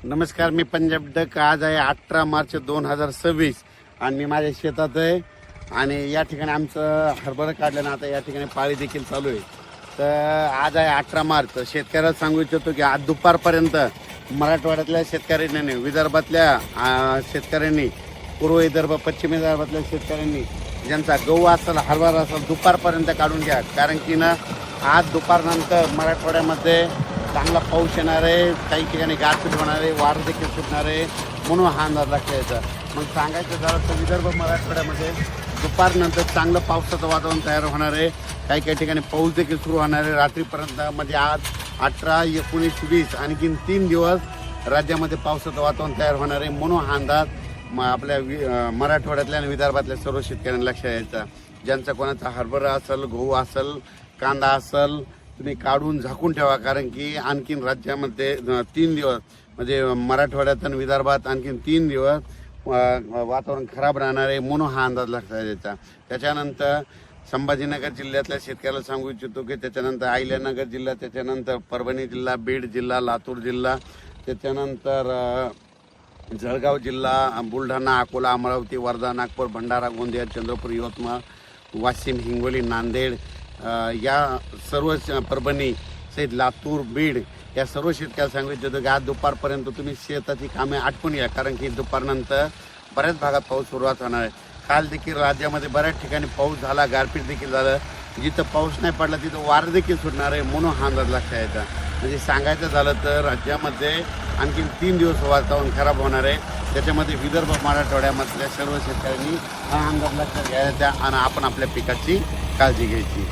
नमस्कार, मी पंजाब डक. आज आहे 18 मार्च 2026 आणि मी माझ्या शेतात आहे आणि या ठिकाणी आमचं हरभरा काढल्यानं आता या ठिकाणी पाळी देखील चालू आहे. तर आज आहे 18 मार्च. शेतकऱ्याला सांगू इच्छितो की आज दुपारपर्यंत मराठवाड्यातल्या शेतकऱ्यांनी, विदर्भातल्या शेतकऱ्यांनी, पूर्व विदर्भ, पश्चिम विदर्भातल्या शेतकऱ्यांनी ज्यांचा गहू असेल, हरभरा असेल, दुपारपर्यंत काढून घ्या. कारण की ना आज दुपारनंतर मराठवाड्यामध्ये चांगला पाऊस येणार आहे, काही ठिकाणी गारपीट होणार आहे, वार देखील सुटणार आहे, म्हणून हा अंदाज लक्षात यायचा. मग सांगायचं झालं तर विदर्भ मराठवाड्यामध्ये दुपारनंतर चांगलं पावसाचं वातावरण तयार होणार आहे. काही काही ठिकाणी पाऊस देखील सुरू होणार आहे रात्रीपर्यंत. म्हणजे आज 18, 19, 20 आणखीन 3 दिवस राज्यामध्ये पावसाचं वातावरण तयार होणार आहे, म्हणून हा अंदाज आपल्या मराठवाड्यातल्या आणि विदर्भातल्या सर्व शेतकऱ्यांना लक्षात यायचा. ज्यांचा कोणाचा हरभरा असेल, गहू असेल, कांदा असेल, तुम्ही काढून झाकून ठेवा. कारण की आणखीन राज्यामध्ये 3 दिवस म्हणजे मराठवाड्यात आणि विदर्भात आणखीन 3 दिवस वातावरण खराब राहणार आहे, म्हणून हा अंदाज लक्षात यायचा. त्याच्यानंतर संभाजीनगर जिल्ह्यातल्या शेतकऱ्याला सांगू इच्छितो की त्याच्यानंतर अहिल्यानगर जिल्हा, त्याच्यानंतर परभणी जिल्हा, बीड जिल्हा, लातूर जिल्हा, त्याच्यानंतर जळगाव जिल्हा, बुलढाणा, अकोला, अमरावती, वर्धा, नागपूर, भंडारा, गोंदिया, चंद्रपूर, यवतमाळ, वाशिम, हिंगोली, नांदेड, या सर्व परभणी सहित लातूर, बीड या सर्व शेतकऱ्याला सांगू इच्छितो की आज दुपारपर्यंत तुम्ही शेताची कामे आटपून या. कारण की दुपारनंतर बऱ्याच भागात पाऊस सुरुवात होणार आहे. काल देखील राज्यामध्ये बऱ्याच ठिकाणी पाऊस झाला, गारपीट देखील झालं. जिथं पाऊस नाही पडला तिथं वार देखील सुटणार आहे, म्हणून हा अंदाज लक्षात यायचा. म्हणजे सांगायचं झालं तर राज्यामध्ये आणखीन 3 दिवस वातावरण खराब होणार आहे. त्याच्यामध्ये विदर्भ मराठवाड्यामधल्या सर्व शेतकऱ्यांनी हा अंदाज लक्षात घ्यायचा आणि आपण आपल्या पिकाची काळजी घ्यायची.